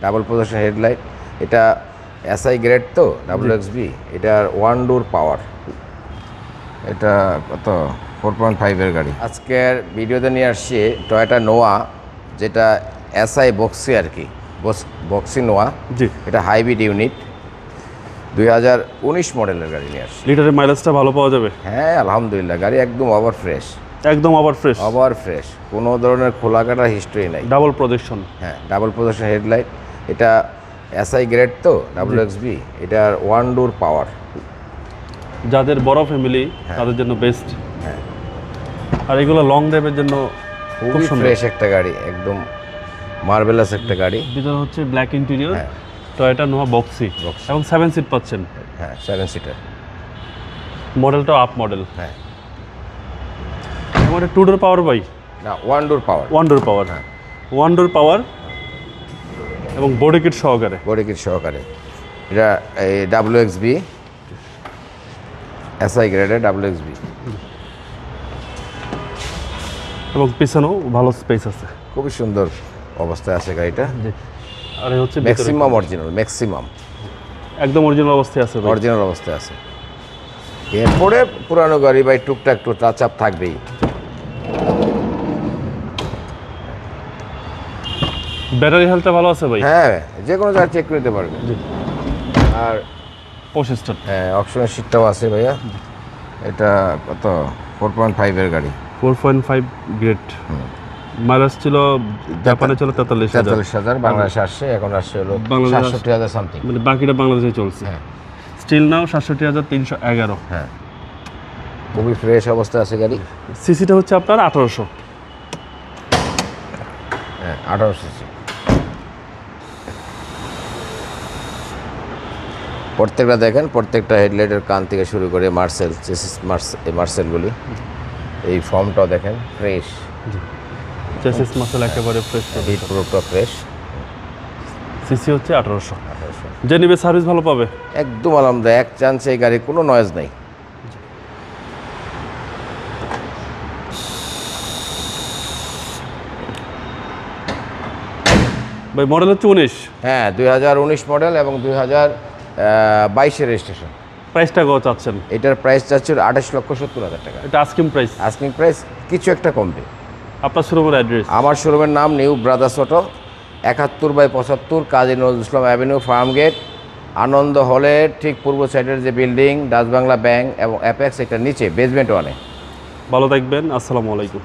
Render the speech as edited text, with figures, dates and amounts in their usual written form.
Double position headlight. এটা SI grade তো WXB, এটার 1 ডোর পাওয়ার। এটা কত 4.5 গাড়ি। আজকের ভিডিওতে নিয়ে আসছি টয়োটা নোয়া, যেটা এসআই বক্সি আর কি, বক্সি নোয়া। জি, এটা হাইব্রিড ইউনিট, 2019 মডেলের গাড়ি নিয়ে আসছি। লিটারের মাইলেজটা ভালো পাওয়া যাবে? হ্যাঁ আলহামদুলিল্লাহ, গাড়ি একদম ওভার ফ্রেশ। একদম আবার ফ্রেশ, ওভার ফ্রেশ, কোনো ধরনের খোলা কাটা হিস্ট্রি নাই। Double projection. হ্যাঁ, ডাবল পজিশন হেডলাইট। এটা এসআই গ্রেড তো WXB, এটার 1 ডোর পাওয়ার। যাদের বড় ফ্যামিলি তাদের জন্য বেস্ট। হ্যাঁ, আর এগুলো লং ড্রাইভের জন্য খুব খুবই সুন্দর। ফ্রেশ একটা গাড়ি, একদম মার্বেলাস একটা গাড়ি। ভিতরে হচ্ছে ব্ল্যাক ইন্টেরিয়র, হ্যাঁ। টয়োটা নোয়া বক্সি বক্সি। এবং 7 সিট পাচ্ছেন। হ্যাঁ, 7 সিটার। মডেলটা আপ মডেল। হ্যাঁ, আমাদের 2 ডোর পাওয়ার বাই না 1 ডোর পাওয়ার। 1 ডোর পাওয়ার। হ্যাঁ। 1 ডোর পাওয়ার এবং বডি কিট সহকারে। বডি কিট সহকারে। এটা এই WXB, এসআই গ্রেডের WXB। এবং পিছনেও ভালো স্পেস আছে। খুবই সুন্দর অবস্থায় আছে গাড়িটা। আর এই হচ্ছে ম্যাক্সিমাম অরিজিনাল, ম্যাক্সিমাম একদম অরিজিনাল অবস্থায় আছে ভাই। অরিজিনাল অবস্থায় আছে। এরপরে পুরানো গাড়ি ভাই টুকটাক একটু টাচ আপ থাকবেই। ব্যাটারি হেলথটা ভালো আছে ভাই? হ্যাঁ, যে কোনো জায়গায় চেক করে নিতে পারবেন। জি। আর প্রসেসটা হ্যাঁ, অপশনের সিটটাও আছে ভাইয়া। এটা কত 4.5 গাড়ি। 4.5 গ্রেড। মাইলেজ ছিল জাপানে ছিল 43,000, 43,000, বাংলাদেশে আসছে, এখন আসছে হলো বাংলাদেশে 67,000 সামথিং। মানে বাকিটা বাংলাদেশে চলছে। হ্যাঁ। Still now 67,311। হ্যাঁ, খুবই ফ্রেশ অবস্থায় আছে গাড়ি। সিসিটা হচ্ছে আপনার 1800। হ্যাঁ, 1800 সিসি। প্রত্যেকটা দেখেন, প্রত্যেকটা হেডলাইটের কান থেকে শুরু করে মার্সেল, চেসিস মার্সেলগুলি, এই ফর্মটাও দেখেন ফ্রেশ। চেসিস মাসেল একেবারে ফ্রেশ। হিট প্রুফটা ফ্রেশ। সিসি হচ্ছে 1800। যে নিবে সার্ভিস ভালো পাবে একদম আলহামদুলিল্লাহ, এক চান্সে এই গাড়ি কোনো নয়েজ নাই। ভাই। মডেল হচ্ছে 19। হ্যাঁ, 2019 মডেল এবং 2022 রেজিস্ট্রেশন। প্রাইসটা কত চাচ্ছেন? এটার প্রাইস চাচ্ছে 28,70,000 টাকা। এটা আস্কিং প্রাইস। আস্কিং প্রাইস কিছু একটা কমবে। আপনার শোরুমের অ্যাড্রেস? আমার শোরুমের নাম new brothers auto, 71/75 Kazi Nazrul Islam avenue, farm gate, আনন্দ হলের ঠিক পূর্ব সাইডের যে বিল্ডিং ডাচ বাংলা ব্যাংক এবং অ্যাপেক্স, এটার নিচে বেসমেন্ট 1-এ। ভালো থাকবেন। আসসালামু আলাইকুম।